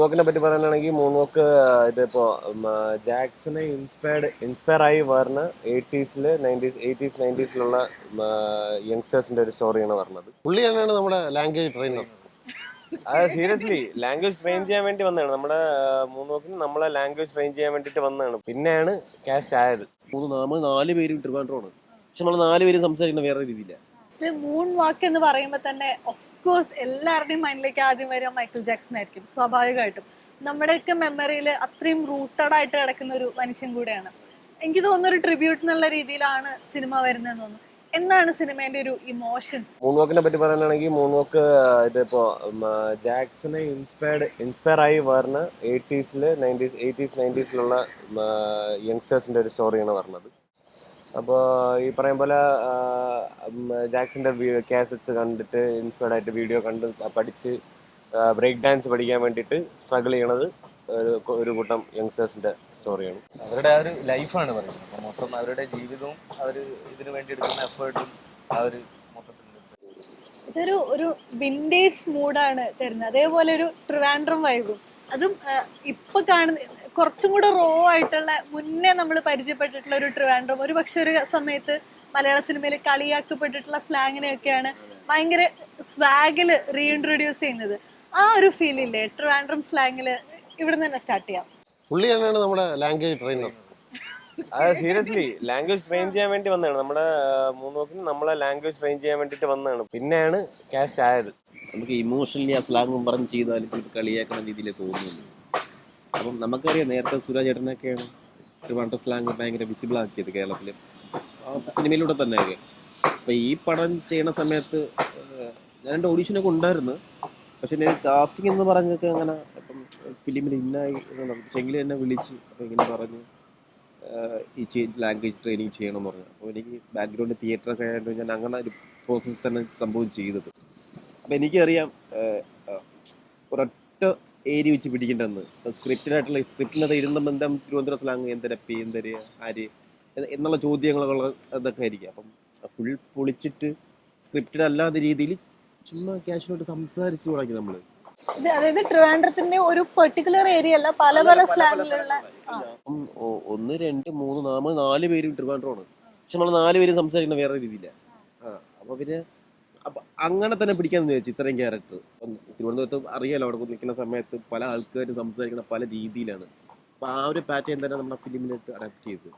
മൂൺവാക്കിനെ പറ്റി പറയാനാണെങ്കിൽ മൂൺവാക്ക് ഇതിപ്പോ ജാക്സനെ ഇൻസ്പയർ ആയി വരുന്ന എയ്റ്റീസ് നയൻറ്റീസിലുള്ള യങ്സ്റ്റേഴ്സിന്റെ ഒരു സ്റ്റോറിയാണ് പറഞ്ഞത്. പുള്ളി തന്നെയാണ് നമ്മുടെ ലാംഗ്വേജ് ട്രെയിനർ. അത് സീരിയസ്ലി ലാംഗ്വേജ് ട്രെയിൻ ചെയ്യാൻ വേണ്ടി വന്നതാണ്. നമ്മുടെ മൂൺവാക്കിന് നമ്മളെ ലാംഗ്വേജ് ട്രെയിൻ ചെയ്യാൻ വേണ്ടിട്ട് വന്നതാണ്. പിന്നെയാണ് കാസ്റ്റ് ആയത്. നമ്മൾ 4 പേരും ട്രിവാൻഡ്രമാണ്. പക്ഷെ നമ്മൾ 4 പേരും സംസാരിക്കുന്ന വേറെ രീതിയില്ല. മൂൺ വാക്ക് എന്ന് പറയുമ്പോൾ തന്നെ ഓഫ് കോഴ്സ് എല്ലാവരുടെയും മൈൻഡിലേക്ക് ആദ്യം വരിക മൈക്കിൾ ജാക്സൺ ആയിരിക്കും സ്വാഭാവികമായിട്ടും. നമ്മുടെയൊക്കെ മെമ്മറിയിൽ അത്രയും റൂട്ടഡ് ആയിട്ട് കിടക്കുന്ന ഒരു മനുഷ്യൻ കൂടെയാണ്. എനിക്ക് തോന്നുന്ന ഒരു ട്രിബ്യൂട്ട് എന്നുള്ള രീതിയിലാണ് സിനിമ വരുന്നതെന്ന് തോന്നുന്നു. എന്താണ് സിനിമേന്റെ ഒരു ഇമോഷൻ? മൂൺവാക്കിനെ പറ്റി പറയാനാണെങ്കിൽ മൂൺവാക്ക് ഇതിപ്പോ ജാക്സനെ ഇൻസ്പയർ ആയി വരുന്ന എയ്റ്റീസ് നയൻറ്റീസിലുള്ള യങ്സ്റ്റേഴ്സിന്റെ ഒരു സ്റ്റോറിയാണ് പറഞ്ഞത്. അപ്പോൾ ഈ പറയും പോലെ ജാക്സന്റെ കാസറ്റ്സ് കണ്ടിട്ട് ഇൻസ്പയർഡ് ആയിട്ട് വീഡിയോ കണ്ട് പഠിച്ച് ബ്രേക്ക് ഡാൻസ് പഠിക്കാൻ വേണ്ടിയിട്ട് സ്ട്രഗിൾ ചെയ്യണത് ഒരു കൂട്ടം യങ്സ്റ്റേഴ്സിന്റെ സ്റ്റോറിയാണ്. അവരുടെ ആ ഒരു ലൈഫാണ് പറയുന്നത്. അപ്പം മൊത്തം അവരുടെ ജീവിതവും അവർ ഇതിനു വേണ്ടി എടുക്കുന്ന എഫേർട്ടും ആ ഒരു മൊത്തത്തിൽ ഒരു വിന്റേജ് മൂഡാണ് തരുന്നത്. അതേപോലെ ഒരു ട്രിവാൻഡ്രം വൈബും. അതും ഇപ്പൊ കാണുന്ന കുറച്ചും കൂടെ റോ ആയിട്ടുള്ള മുന്നേ നമ്മൾ പരിചയപ്പെട്ടിട്ടുള്ള ഒരു ട്രിവാൻഡ്രം ഒരു പക്ഷെ ഒരു സമയത്ത് മലയാള സിനിമയിൽ കളിയാക്കപ്പെട്ടിട്ടുള്ള സ്ലാങ്ങിനെയൊക്കെയാണ് ഭയങ്കര സ്വാഗില് റീഇൻട്രൊഡ്യൂസ് ചെയ്യുന്നത്. ആ ഒരു ഫീൽ ഇല്ലേ ട്രിവാൻഡ്രം സ്ലാങ്ങില്? ഇവിടെ നിന്ന് തന്നെ സ്റ്റാർട്ട് ചെയ്യാം. പുള്ളി തന്നെയാണ് നമ്മുടെ ലാംഗ്വേജ് ട്രെയിനർ. അത് സീരിയസ്ലി ലാംഗ്വേജ് ട്രെയിൻ ചെയ്യാൻ വേണ്ടി വന്നതാണ്. നമ്മുടെ മൂൺവാക്കിന് നമ്മളെ ലാംഗ്വേജ് ട്രെയിൻ ചെയ്യാൻ വേണ്ടിട്ട് വന്നതാണ്. പിന്നെയാണ് കാസ്റ്റ് ആയത്. നമുക്ക് ഇമോഷണലി ആ സ്ലാങ്ങും പറഞ്ഞ് ചെയ്താലും കളിയാക്കുന്ന രീതിയിൽ തോന്നുന്നു. അപ്പം നമുക്കറിയാം നേരത്തെ സുരാജ് ചേട്ടനൊക്കെയാണ് ട്രിവാൻഡ്രം സ്ലാങ് ഭയങ്കര വിസിബിൾ ആക്കിയത് കേരളത്തിൽ ആ സിനിമയിലൂടെ തന്നെയൊക്കെ. അപ്പം ഈ പടം ചെയ്യണ സമയത്ത് ഞാൻ എൻ്റെ ഓഡീഷനൊക്കെ ഉണ്ടായിരുന്നു. പക്ഷെ ഞാൻ കാസ്റ്റിംഗ് എന്ന് പറഞ്ഞൊക്കെ അങ്ങനെ ഇപ്പം ഫിലിമിൽ ഇന്നായി ചെങ്കിൽ എന്നെ വിളിച്ച് അപ്പം ഇങ്ങനെ പറഞ്ഞു ഈ ലാംഗ്വേജ് ട്രെയിനിങ് ചെയ്യണമെന്ന് പറഞ്ഞു. അപ്പോൾ എനിക്ക് ബാക്ക്ഗ്രൗണ്ട് തിയേറ്ററൊക്കെ ആയതുകൊണ്ട് ഞാൻ അങ്ങനെ ഒരു പ്രോസസ്സ് തന്നെ സംഭവം ചെയ്തത്. അപ്പം എനിക്കറിയാം ഒരൊറ്റ ഏരിയ വെച്ച് പിടിക്കേണ്ടതെന്ന്. സ്ക്രിപ്റ്റിനകത്ത് ഇരുന്ന ബന്ധം തിരുവനന്തപുരം സ്ലാങ് എന്തരപ്പി എന്തര് ആര് എന്നുള്ള ചോദ്യങ്ങളുള്ള ഇതൊക്കെ ആയിരിക്കും. അപ്പം ഫുൾ പൊളിച്ചിട്ട് സ്ക്രിപ്റ്റഡ് അല്ലാത്ത രീതിയിൽ ചുമ്മാ ക്യാഷ്വലായിട്ട് സംസാരിച്ചു തുടങ്ങി നമ്മള്. അതായത് ട്രിവാൻഡ്രത്തിന്റെ ഒരു പെർട്ടിക്കുലർ ഏരിയ അല്ല, പല പല സ്ലാങ്ങിലുള്ള 1 2 3 4 പേരും ട്രിവാൻഡ്രമാണ്. പക്ഷെ നമ്മൾ 4 പേരും സംസാരിക്കുന്ന വേറെ രീതിയില്ല. അപ്പൊ പിന്നെ അങ്ങനെ തന്നെ പിടിക്കാന്ന് വിചാരിച്ചു ഇത്രയും ക്യാരക്ടർ. തിരുവനന്തപുരത്ത് അറിയാലോ, അവിടെ നിൽക്കുന്ന സമയത്ത് പല ആൾക്കാരും സംസാരിക്കുന്ന പല രീതിയിലാണ്. അപ്പൊ ആ ഒരു പാറ്റേൺ തന്നെ നമ്മുടെ ഫിലിമിലേക്ക് അഡാപ്റ്റ് ചെയ്തു.